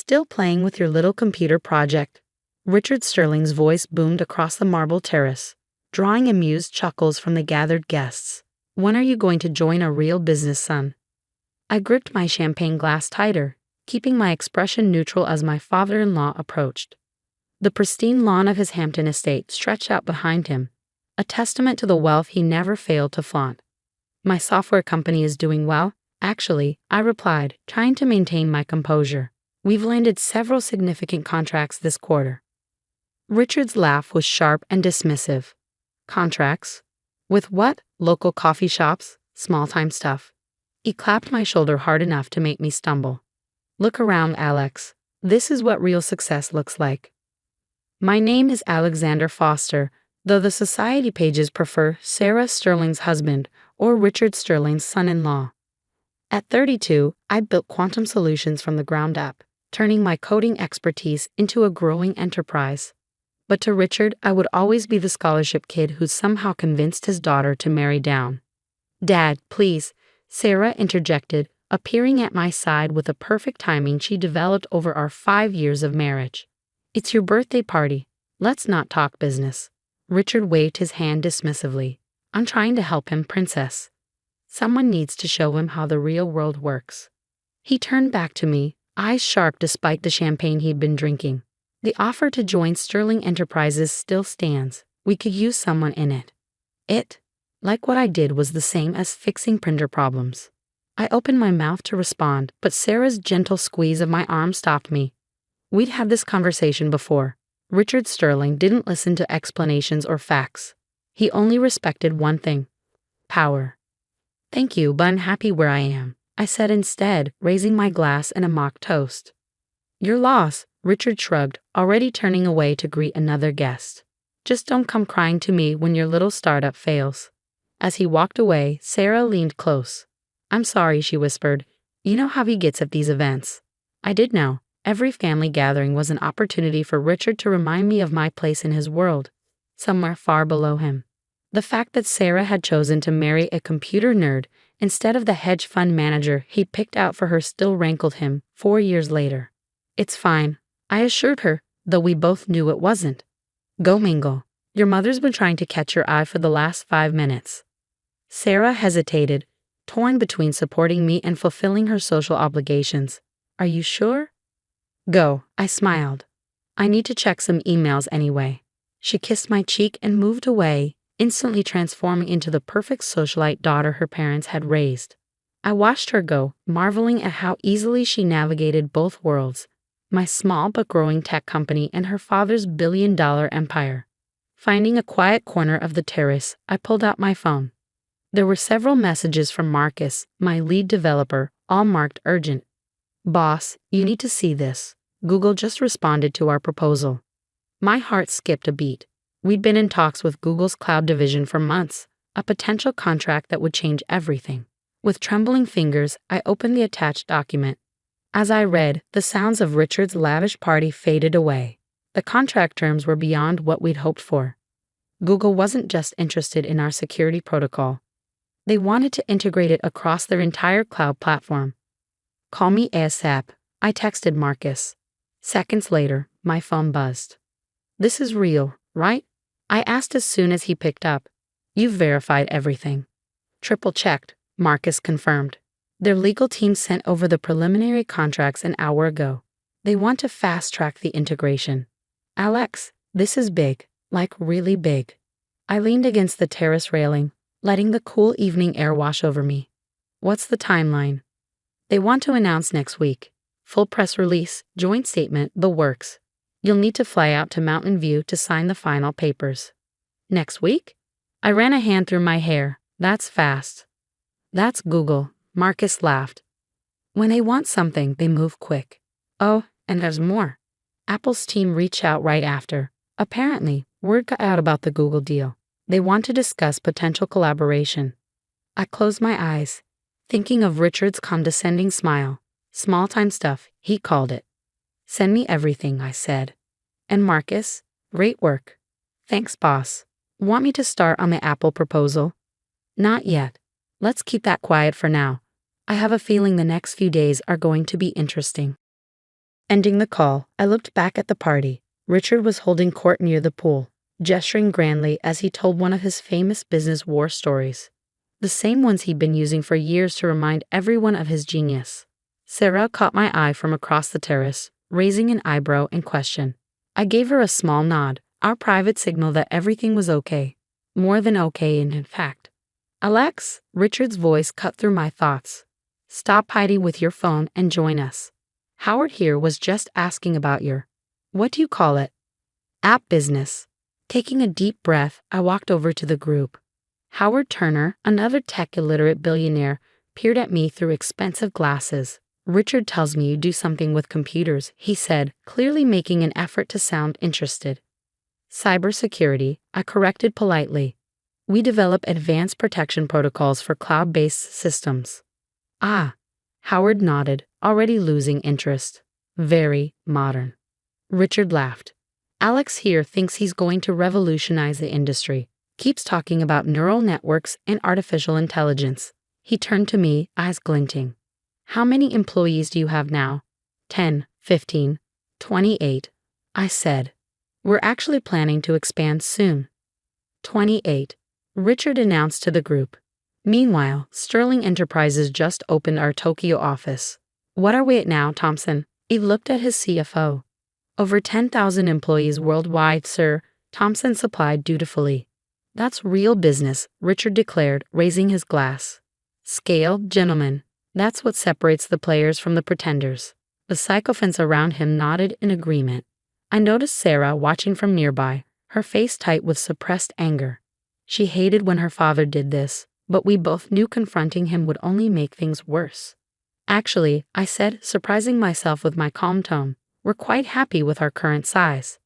Still playing with your little computer project? Richard Sterling's voice boomed across the marble terrace, drawing amused chuckles from the gathered guests. When are you going to join a real business, son? I gripped my champagne glass tighter, keeping my expression neutral as my father-in-law approached. The pristine lawn of his Hampton estate stretched out behind him, a testament to the wealth he never failed to flaunt. My software company is doing well, actually, I replied, trying to maintain my composure. We've landed several significant contracts this quarter. Richard's laugh was sharp and dismissive. Contracts? With what? Local coffee shops? Small-time stuff. He clapped my shoulder hard enough to make me stumble. Look around, Alex. This is what real success looks like. My name is Alexander Foster, though the society pages prefer Sarah Sterling's husband or Richard Sterling's son-in-law. At 32, I built quantum solutions from the ground up, turning my coding expertise into a growing enterprise. But to Richard, I would always be the scholarship kid who somehow convinced his daughter to marry down. Dad, please, Sarah interjected, appearing at my side with the perfect timing she developed over our 5 years of marriage. It's your birthday party. Let's not talk business. Richard waved his hand dismissively. I'm trying to help him, princess. Someone needs to show him how the real world works. He turned back to me, eyes sharp despite the champagne he'd been drinking. The offer to join Sterling Enterprises still stands. We could use someone in it. It, like what I did, was the same as fixing printer problems. I opened my mouth to respond, but Sarah's gentle squeeze of my arm stopped me. We'd had this conversation before. Richard Sterling didn't listen to explanations or facts. He only respected one thing: power. Thank you, but I'm happy where I am, I said instead, raising my glass in a mock toast. Your loss, Richard shrugged, already turning away to greet another guest. Just don't come crying to me when your little startup fails. As he walked away, Sarah leaned close. I'm sorry, she whispered. You know how he gets at these events. I did know. Every family gathering was an opportunity for Richard to remind me of my place in his world, somewhere far below him. The fact that Sarah had chosen to marry a computer nerd instead of the hedge fund manager he picked out for her still rankled him 4 years later. It's fine, I assured her, though we both knew it wasn't. Go mingle. Your mother's been trying to catch your eye for the last 5 minutes. Sarah hesitated, torn between supporting me and fulfilling her social obligations. Are you sure? Go, I smiled. I need to check some emails anyway. She kissed my cheek and moved away, instantly transforming into the perfect socialite daughter her parents had raised. I watched her go, marveling at how easily she navigated both worlds, my small but growing tech company and her father's billion-dollar empire. Finding a quiet corner of the terrace, I pulled out my phone. There were several messages from Marcus, my lead developer, all marked urgent. Boss, you need to see this. Google just responded to our proposal. My heart skipped a beat. We'd been in talks with Google's cloud division for months, a potential contract that would change everything. With trembling fingers, I opened the attached document. As I read, the sounds of Richard's lavish party faded away. The contract terms were beyond what we'd hoped for. Google wasn't just interested in our security protocol. They wanted to integrate it across their entire cloud platform. Call me ASAP, I texted Marcus. Seconds later, my phone buzzed. This is real, right? I asked as soon as he picked up. You've verified everything. Triple-checked, Marcus confirmed. Their legal team sent over the preliminary contracts an hour ago. They want to fast-track the integration. Alex, this is big, like really big. I leaned against the terrace railing, letting the cool evening air wash over me. What's the timeline? They want to announce next week. Full press release, joint statement, the works. You'll need to fly out to Mountain View to sign the final papers. Next week? I ran a hand through my hair. That's fast. That's Google, Marcus laughed. When they want something, they move quick. Oh, and there's more. Apple's team reached out right after. Apparently, word got out about the Google deal. They want to discuss potential collaboration. I closed my eyes, thinking of Richard's condescending smile. Small-time stuff, he called it. Send me everything, I said. And Marcus, great work. Thanks, boss. Want me to start on the Apple proposal? Not yet. Let's keep that quiet for now. I have a feeling the next few days are going to be interesting. Ending the call, I looked back at the party. Richard was holding court near the pool, gesturing grandly as he told one of his famous business war stories. The same ones he'd been using for years to remind everyone of his genius. Sarah caught my eye from across the terrace, raising an eyebrow in question. I gave her a small nod, our private signal that everything was okay. More than okay, in fact. Alex, Richard's voice cut through my thoughts. Stop hiding with your phone and join us. Howard here was just asking about your, what do you call it? App business. Taking a deep breath, I walked over to the group. Howard Turner, another tech-illiterate billionaire, peered at me through expensive glasses. Richard tells me you do something with computers, he said, clearly making an effort to sound interested. Cybersecurity, I corrected politely. We develop advanced protection protocols for cloud-based systems. Ah, Howard nodded, already losing interest. Very modern. Richard laughed. Alex here thinks he's going to revolutionize the industry. Keeps talking about neural networks and artificial intelligence. He turned to me, eyes glinting. How many employees do you have now? 10, 15, 28, I said. We're actually planning to expand soon. 28, Richard announced to the group. Meanwhile, Sterling Enterprises just opened our Tokyo office. What are we at now, Thompson? He looked at his CFO. Over 10,000 employees worldwide, sir, Thompson supplied dutifully. That's real business, Richard declared, raising his glass. Scale, gentlemen. That's what separates the players from the pretenders. The sycophants around him nodded in agreement. I noticed Sarah watching from nearby, her face tight with suppressed anger. She hated when her father did this, but we both knew confronting him would only make things worse. Actually, I said, surprising myself with my calm tone, we're quite happy with our current size.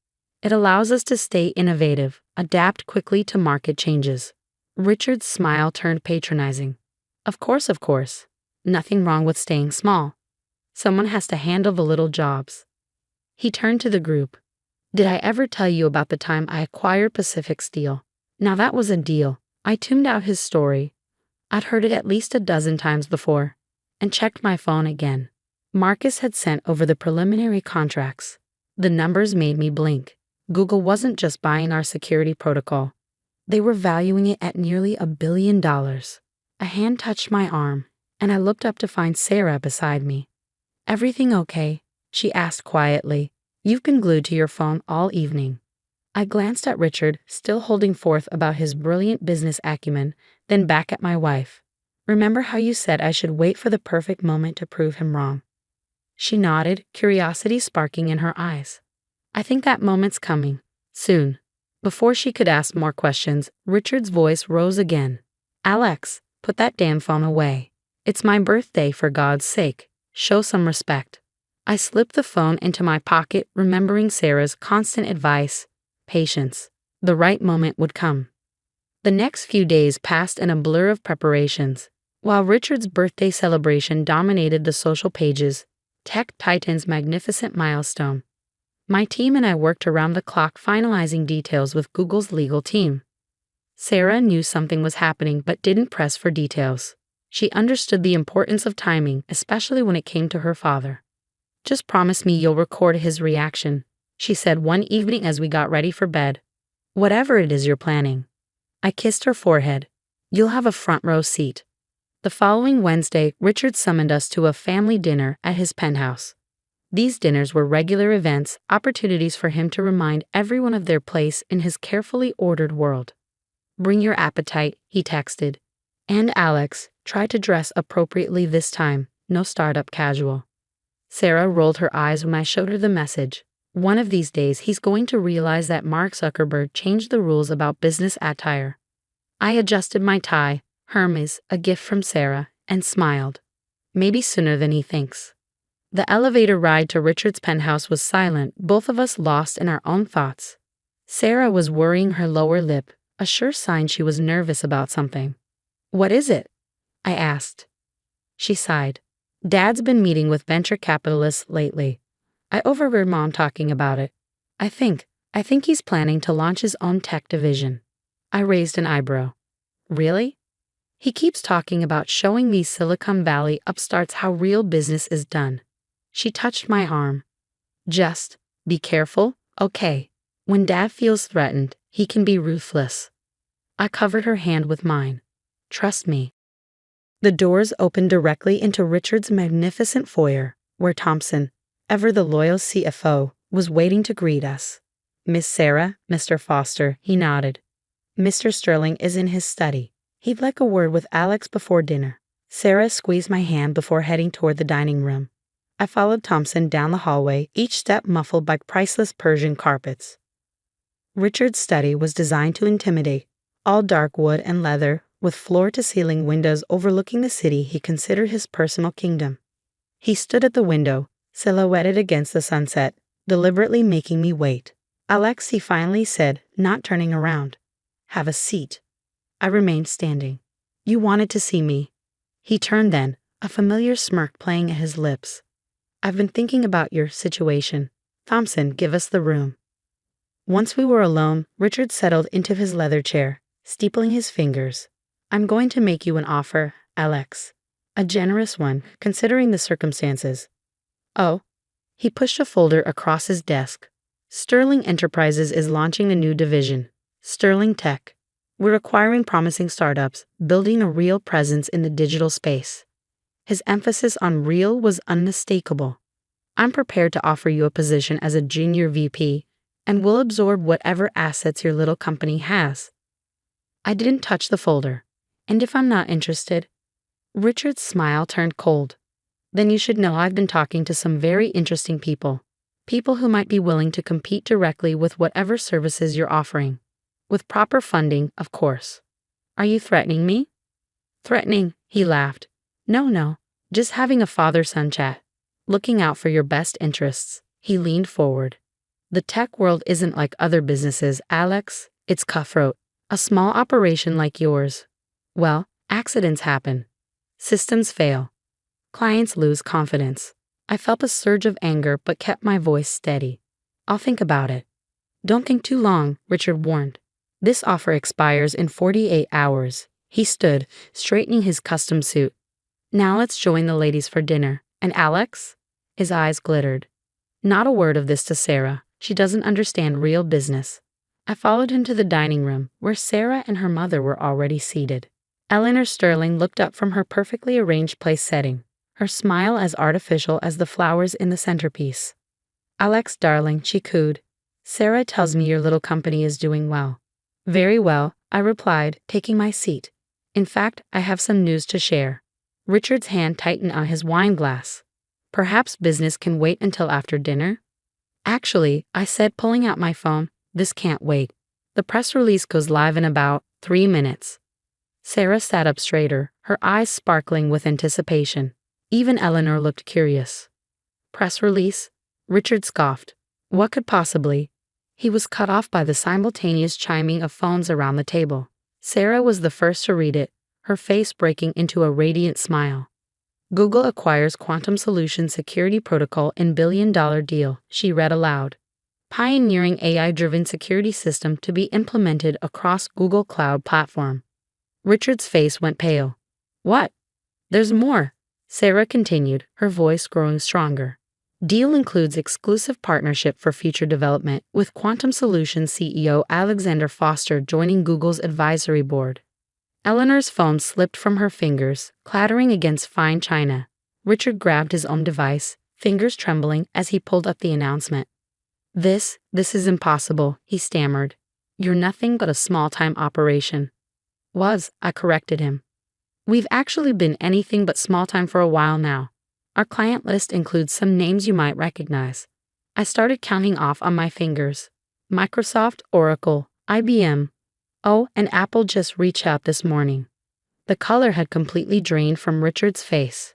It allows us to stay innovative, adapt quickly to market changes. Richard's smile turned patronizing. Of course. Nothing wrong with staying small. Someone has to handle the little jobs. He turned to the group. Did I ever tell you about the time I acquired Pacific Steel? Now that was a deal. I tuned out his story. I'd heard it at least a dozen times before, and checked my phone again. Marcus had sent over the preliminary contracts. The numbers made me blink. Google wasn't just buying our security protocol. They were valuing it at nearly $1 billion. A hand touched my arm, and I looked up to find Sarah beside me. Everything okay? She asked quietly. You've been glued to your phone all evening. I glanced at Richard, still holding forth about his brilliant business acumen, then back at my wife. Remember how you said I should wait for the perfect moment to prove him wrong? She nodded, curiosity sparking in her eyes. I think that moment's coming. Soon. Before she could ask more questions, Richard's voice rose again. Alex, put that damn phone away. It's my birthday, for God's sake. Show some respect. I slipped the phone into my pocket, remembering Sarah's constant advice. Patience. The right moment would come. The next few days passed in a blur of preparations. While Richard's birthday celebration dominated the social pages, Tech Titan's magnificent milestone, my team and I worked around the clock finalizing details with Google's legal team. Sarah knew something was happening but didn't press for details. She understood the importance of timing, especially when it came to her father. Just promise me you'll record his reaction, she said one evening as we got ready for bed. Whatever it is you're planning. I kissed her forehead. You'll have a front row seat. The following Wednesday, Richard summoned us to a family dinner at his penthouse. These dinners were regular events, opportunities for him to remind everyone of their place in his carefully ordered world. Bring your appetite, he texted. And Alex, try to dress appropriately this time, no startup casual. Sarah rolled her eyes when I showed her the message. One of these days he's going to realize that Mark Zuckerberg changed the rules about business attire. I adjusted my tie, Hermes, a gift from Sarah, and smiled. Maybe sooner than he thinks. The elevator ride to Richard's penthouse was silent, both of us lost in our own thoughts. Sarah was worrying her lower lip, a sure sign she was nervous about something. What is it? I asked. She sighed. Dad's been meeting with venture capitalists lately. I overheard Mom talking about it. I think he's planning to launch his own tech division. I raised an eyebrow. Really? He keeps talking about showing these Silicon Valley upstarts how real business is done. She touched my arm. Just be careful, okay? When Dad feels threatened, he can be ruthless. I covered her hand with mine. Trust me. The doors opened directly into Richard's magnificent foyer, where Thompson, ever the loyal CFO, was waiting to greet us. Miss Sarah, Mr. Foster, he nodded. Mr. Sterling is in his study. He'd like a word with Alex before dinner. Sarah squeezed my hand before heading toward the dining room. I followed Thompson down the hallway, each step muffled by priceless Persian carpets. Richard's study was designed to intimidate, all dark wood and leather, with floor-to-ceiling windows overlooking the city he considered his personal kingdom. He stood at the window, silhouetted against the sunset, deliberately making me wait. Alex, he finally said, not turning around. Have a seat. I remained standing. You wanted to see me. He turned then, a familiar smirk playing at his lips. I've been thinking about your situation. Thompson, give us the room. Once we were alone, Richard settled into his leather chair, steepling his fingers. I'm going to make you an offer, Alex. A generous one, considering the circumstances. Oh. He pushed a folder across his desk. Sterling Enterprises is launching a new division, Sterling Tech. We're acquiring promising startups, building a real presence in the digital space. His emphasis on real was unmistakable. I'm prepared to offer you a position as a junior VP, and we'll absorb whatever assets your little company has. I didn't touch the folder. And if I'm not interested? Richard's smile turned cold. Then you should know I've been talking to some very interesting people. People who might be willing to compete directly with whatever services you're offering. With proper funding, of course. Are you threatening me? Threatening, he laughed. No, just having a father-son chat. Looking out for your best interests. He leaned forward. The tech world isn't like other businesses, Alex. It's cutthroat. A small operation like yours. Well, accidents happen. Systems fail. Clients lose confidence. I felt a surge of anger but kept my voice steady. I'll think about it. Don't think too long, Richard warned. This offer expires in 48 hours. He stood, straightening his custom suit. Now let's join the ladies for dinner. And Alex? His eyes glittered. Not a word of this to Sarah. She doesn't understand real business. I followed him to the dining room, where Sarah and her mother were already seated. Eleanor Sterling looked up from her perfectly arranged place setting, her smile as artificial as the flowers in the centerpiece. Alex, darling, she cooed. Sarah tells me your little company is doing well. Very well, I replied, taking my seat. In fact, I have some news to share. Richard's hand tightened on his wine glass. Perhaps business can wait until after dinner? Actually, I said, pulling out my phone, this can't wait. The press release goes live in about 3 minutes. Sarah sat up straighter, her eyes sparkling with anticipation. Even Eleanor looked curious. Press release? Richard scoffed. What could possibly? He was cut off by the simultaneous chiming of phones around the table. Sarah was the first to read it, her face breaking into a radiant smile. Google acquires quantum solution security protocol in billion-dollar deal, she read aloud. Pioneering AI-driven security system to be implemented across Google Cloud platform. Richard's face went pale. What? There's more, Sarah continued, her voice growing stronger. Deal includes exclusive partnership for future development, with Quantum Solutions CEO Alexander Foster joining Google's advisory board. Eleanor's phone slipped from her fingers, clattering against fine china. Richard grabbed his own device, fingers trembling as he pulled up the announcement. This is impossible, he stammered. You're nothing but a small-time operation. I corrected him. We've actually been anything but small-time for a while now. Our client list includes some names you might recognize. I started counting off on my fingers. Microsoft, Oracle, IBM. Oh, and Apple just reached out this morning. The color had completely drained from Richard's face.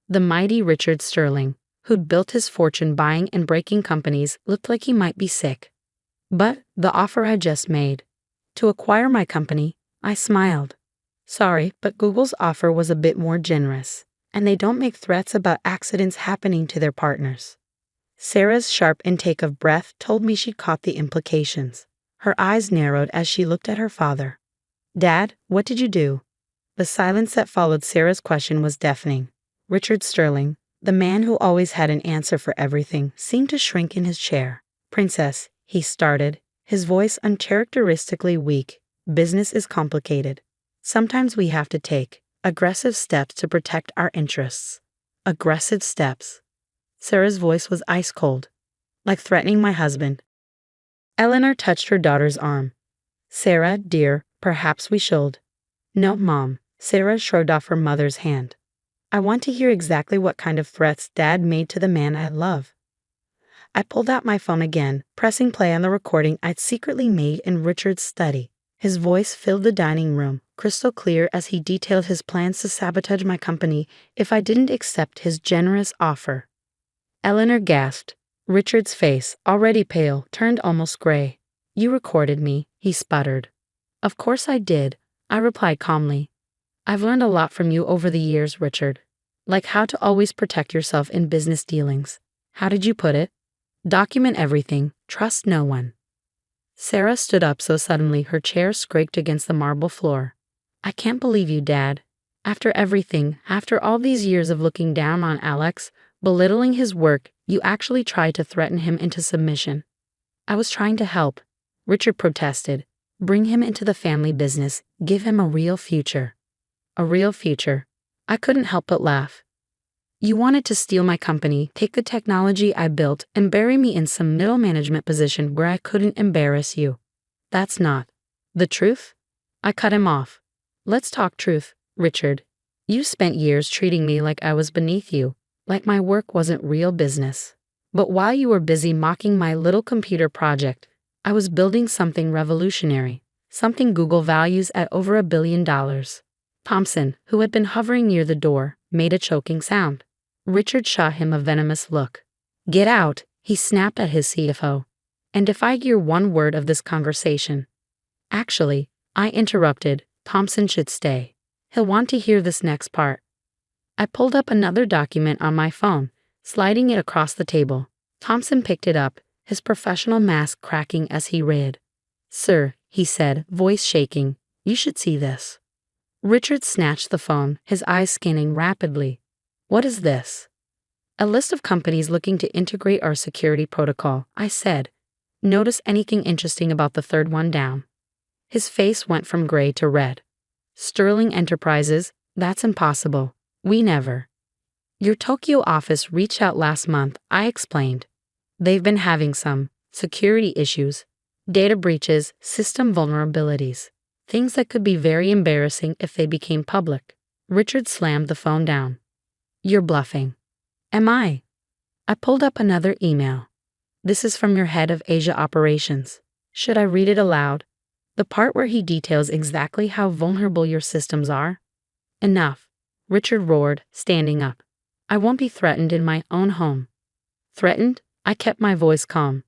The mighty Richard Sterling, who'd built his fortune buying and breaking companies, looked like he might be sick. But the offer I just made. To acquire my company, I smiled. Sorry, but Google's offer was a bit more generous, and they don't make threats about accidents happening to their partners. Sarah's sharp intake of breath told me she'd caught the implications. Her eyes narrowed as she looked at her father. Dad, what did you do? The silence that followed Sarah's question was deafening. Richard Sterling, The man who always had an answer for everything seemed to shrink in his chair. "Princess," he started, his voice uncharacteristically weak, "business is complicated. Sometimes we have to take aggressive steps to protect our interests." Aggressive steps. Sarah's voice was ice cold, like threatening my husband. Eleanor touched her daughter's arm. "Sarah, dear, perhaps we should." "No, Mom." Sarah shrugged off her mother's hand. "I want to hear exactly what kind of threats Dad made to the man I love." I pulled out my phone again, pressing play on the recording I'd secretly made in Richard's study. His voice filled the dining room, crystal clear as he detailed his plans to sabotage my company if I didn't accept his generous offer. Eleanor gasped. Richard's face, already pale, turned almost gray. "You recorded me," he sputtered. "Of course I did," I replied calmly. "I've learned a lot from you over the years, Richard. Like how to always protect yourself in business dealings. How did you put it? Document everything, trust no one." Sarah stood up so suddenly her chair scraped against the marble floor. "I can't believe you, Dad. After everything, after all these years of looking down on Alex, belittling his work, you actually tried to threaten him into submission." "I was trying to help," Richard protested. "Bring him into the family business, give him a real future." "A real future." I couldn't help but laugh. "You wanted to steal my company, take the technology I built, and bury me in some middle management position where I couldn't embarrass you. That's not the truth." I cut him off. "Let's talk truth, Richard. You spent years treating me like I was beneath you, like my work wasn't real business. But while you were busy mocking my little computer project, I was building something revolutionary, something Google values at over $1 billion. Thompson, who had been hovering near the door, made a choking sound. Richard shot him a venomous look. "Get out," he snapped at his CFO. "And if I hear one word of this conversation." "Actually," I interrupted, "Thompson should stay. He'll want to hear this next part." I pulled up another document on my phone, sliding it across the table. Thompson picked it up, his professional mask cracking as he read. "Sir," he said, voice shaking, "you should see this." Richard snatched the phone, his eyes scanning rapidly. "What is this?" "A list of companies looking to integrate our security protocol," I said. "Notice anything interesting about the third one down?" His face went from gray to red. "Sterling Enterprises, that's impossible. We never." "Your Tokyo office reached out last month," I explained. "They've been having some security issues, data breaches, system vulnerabilities, things that could be very embarrassing if they became public." Richard slammed the phone down. "You're bluffing." "Am I?" I pulled up another email. "This is from your head of Asia operations. Should I read it aloud? The part where he details exactly how vulnerable your systems are?" "Enough," Richard roared, standing up. "I won't be threatened in my own home." "Threatened?" I kept my voice calm.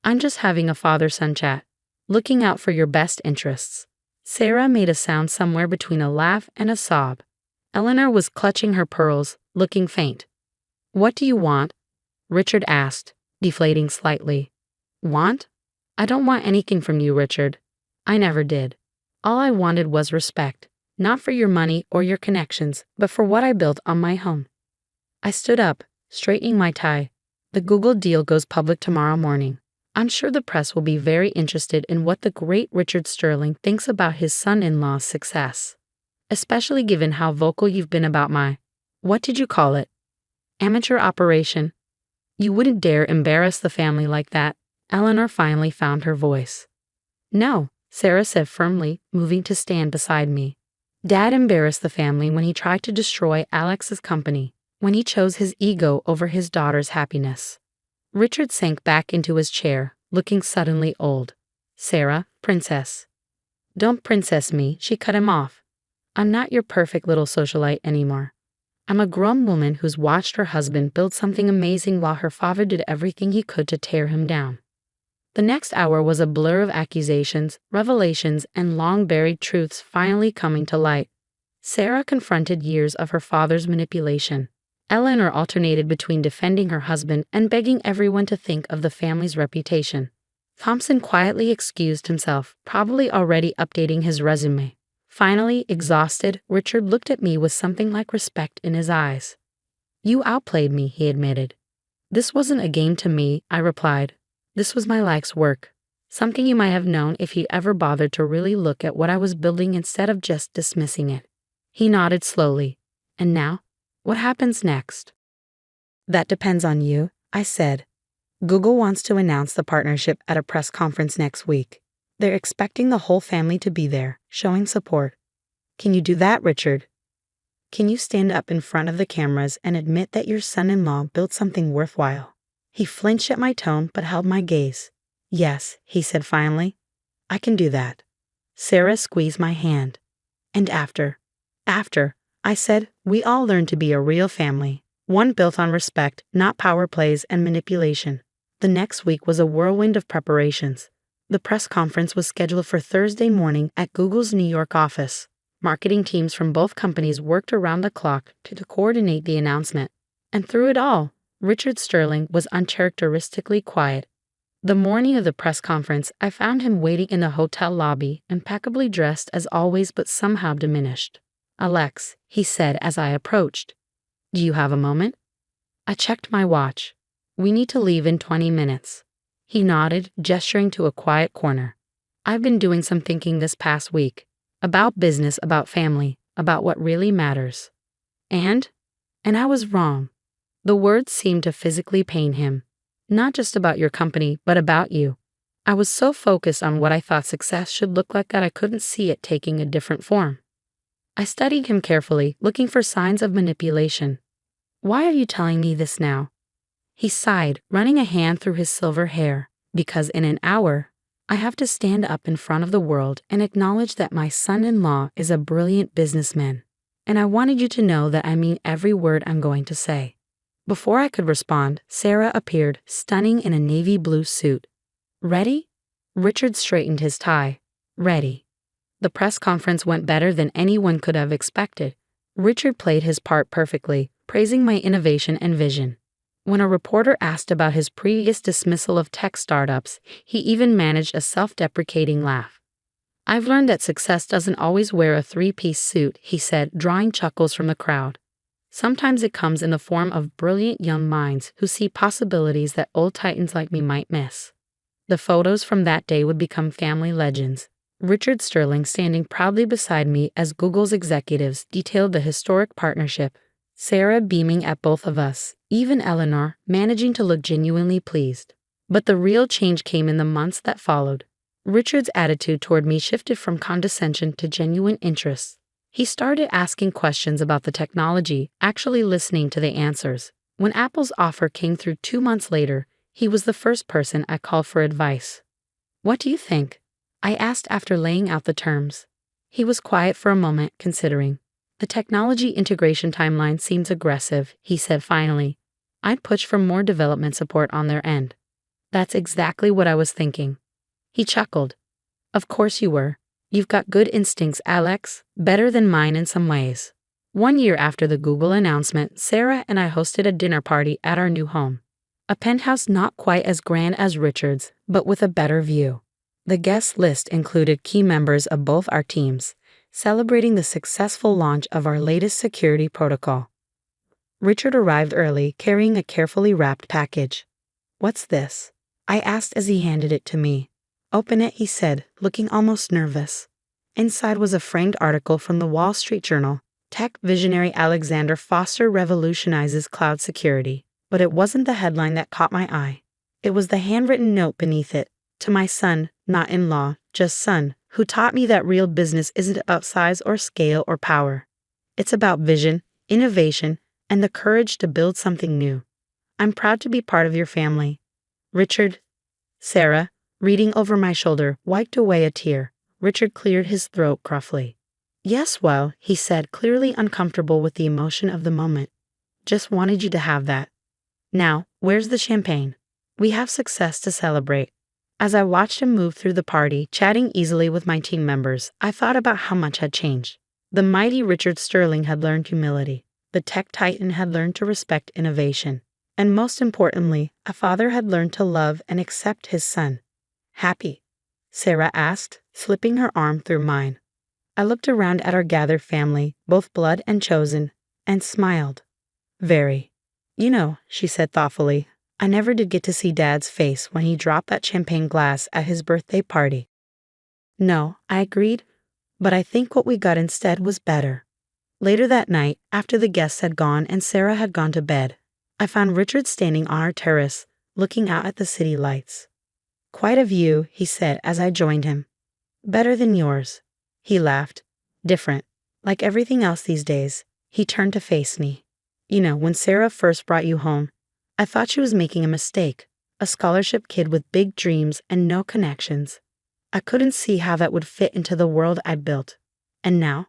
"I'm just having a father-son chat, looking out for your best interests." Sarah made a sound somewhere between a laugh and a sob. Eleanor was clutching her pearls, looking faint. "What do you want?" Richard asked, deflating slightly. "Want? I don't want anything from you, Richard. I never did. All I wanted was respect, not for your money or your connections, but for what I built on my home." I stood up, straightening my tie. "The Google deal goes public tomorrow morning. I'm sure the press will be very interested in what the great Richard Sterling thinks about his son-in-law's success. Especially given how vocal you've been about my, what did you call it? Amateur operation. You wouldn't dare embarrass the family like that." Eleanor finally found her voice. "No," Sarah said firmly, moving to stand beside me. "Dad embarrassed the family when he tried to destroy Alex's company, when he chose his ego over his daughter's happiness." Richard sank back into his chair, looking suddenly old. "Sarah, princess." "Don't princess me," she cut him off. "I'm not your perfect little socialite anymore. I'm a grown woman who's watched her husband build something amazing while her father did everything he could to tear him down." The next hour was a blur of accusations, revelations, and long-buried truths finally coming to light. Sarah confronted years of her father's manipulation. Eleanor alternated between defending her husband and begging everyone to think of the family's reputation. Thompson quietly excused himself, probably already updating his resume. Finally, exhausted, Richard looked at me with something like respect in his eyes. You outplayed me, he admitted. This wasn't a game to me, I replied. This was my life's work. Something you might have known if you ever bothered to really look at what I was building instead of just dismissing it. He nodded slowly. And now? What happens next? That depends on you, I said. Google wants to announce the partnership at a press conference next week. They're expecting the whole family to be there, showing support. Can you do that, Richard? Can you stand up in front of the cameras and admit that your son-in-law built something worthwhile? He flinched at my tone but held my gaze. Yes, he said finally. I can do that. Sarah squeezed my hand. And after, I said, we all learned to be a real family, one built on respect, not power plays and manipulation. The next week was a whirlwind of preparations. The press conference was scheduled for Thursday morning at Google's New York office. Marketing teams from both companies worked around the clock to coordinate the announcement. And through it all, Richard Sterling was uncharacteristically quiet. The morning of the press conference, I found him waiting in the hotel lobby, impeccably dressed as always but somehow diminished. Alex, he said as I approached. Do you have a moment? I checked my watch. We need to leave in 20 minutes. He nodded, gesturing to a quiet corner. I've been doing some thinking this past week. About business, about family, about what really matters. And I was wrong. The words seemed to physically pain him. Not just about your company, but about you. I was so focused on what I thought success should look like that I couldn't see it taking a different form. I studied him carefully, looking for signs of manipulation. Why are you telling me this now? He sighed, running a hand through his silver hair. Because in an hour, I have to stand up in front of the world and acknowledge that my son-in-law is a brilliant businessman. And I wanted you to know that I mean every word I'm going to say. Before I could respond, Sarah appeared, stunning in a navy blue suit. Ready? Richard straightened his tie. Ready. The press conference went better than anyone could have expected. Richard played his part perfectly, praising my innovation and vision. When a reporter asked about his previous dismissal of tech startups, he even managed a self-deprecating laugh. I've learned that success doesn't always wear a three-piece suit, he said, drawing chuckles from the crowd. Sometimes it comes in the form of brilliant young minds who see possibilities that old titans like me might miss. The photos from that day would become family legends. Richard Sterling standing proudly beside me as Google's executives detailed the historic partnership. Sarah beaming at both of us, even Eleanor managing to look genuinely pleased. But the real change came in the months that followed. Richard's attitude toward me shifted from condescension to genuine interest. He started asking questions about the technology, actually listening to the answers. When Apple's offer came through 2 months later, he was the first person I called for advice. What do you think? I asked after laying out the terms. He was quiet for a moment, considering. The technology integration timeline seems aggressive, he said finally. I'd push for more development support on their end. That's exactly what I was thinking. He chuckled. Of course you were. You've got good instincts, Alex, better than mine in some ways. 1 year after the Google announcement, Sarah and I hosted a dinner party at our new home. A penthouse not quite as grand as Richard's, but with a better view. The guest list included key members of both our teams, celebrating the successful launch of our latest security protocol. Richard arrived early, carrying a carefully wrapped package. What's this? I asked as he handed it to me. Open it, he said, looking almost nervous. Inside was a framed article from the Wall Street Journal. Tech visionary Alexander Foster revolutionizes cloud security. But it wasn't the headline that caught my eye. It was the handwritten note beneath it. To my son, not in-law, just son, who taught me that real business isn't about size or scale or power. It's about vision, innovation, and the courage to build something new. I'm proud to be part of your family. Richard. Sarah, reading over my shoulder, wiped away a tear. Richard cleared his throat gruffly. Yes, well, he said, clearly uncomfortable with the emotion of the moment. Just wanted you to have that. Now, where's the champagne? We have success to celebrate. As I watched him move through the party, chatting easily with my team members, I thought about how much had changed. The mighty Richard Sterling had learned humility. The tech titan had learned to respect innovation. And most importantly, a father had learned to love and accept his son. Happy? Sarah asked, slipping her arm through mine. I looked around at our gathered family, both blood and chosen, and smiled. Very. She said thoughtfully, I never did get to see Dad's face when he dropped that champagne glass at his birthday party. No, I agreed, but I think what we got instead was better. Later that night, after the guests had gone and Sarah had gone to bed, I found Richard standing on our terrace, looking out at the city lights. Quite a view, he said as I joined him. Better than yours. He laughed. Different. Like everything else these days. He turned to face me. When Sarah first brought you home, I thought she was making a mistake. A scholarship kid with big dreams and no connections. I couldn't see how that would fit into the world I built. And now?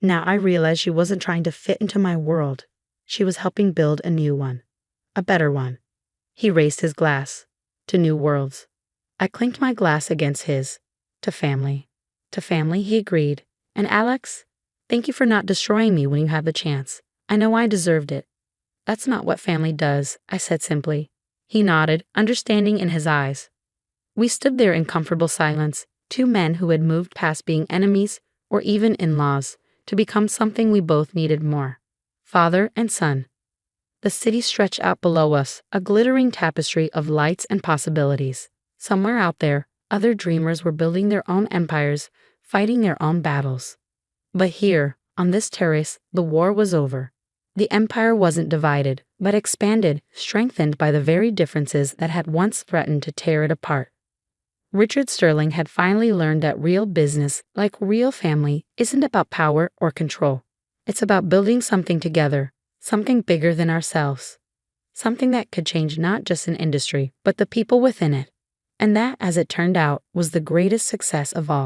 Now I realized she wasn't trying to fit into my world. She was helping build a new one. A better one. He raised his glass. To new worlds. I clinked my glass against his. To family. To family, he agreed. And Alex, thank you for not destroying me when you have the chance. I know I deserved it. That's not what family does, I said simply. He nodded, understanding in his eyes. We stood there in comfortable silence, two men who had moved past being enemies or even in-laws to become something we both needed more. Father and son. The city stretched out below us, a glittering tapestry of lights and possibilities. Somewhere out there, other dreamers were building their own empires, fighting their own battles. But here, on this terrace, the war was over. The empire wasn't divided, but expanded, strengthened by the very differences that had once threatened to tear it apart. Richard Sterling had finally learned that real business, like real family, isn't about power or control. It's about building something together, something bigger than ourselves. Something that could change not just an industry, but the people within it. And that, as it turned out, was the greatest success of all.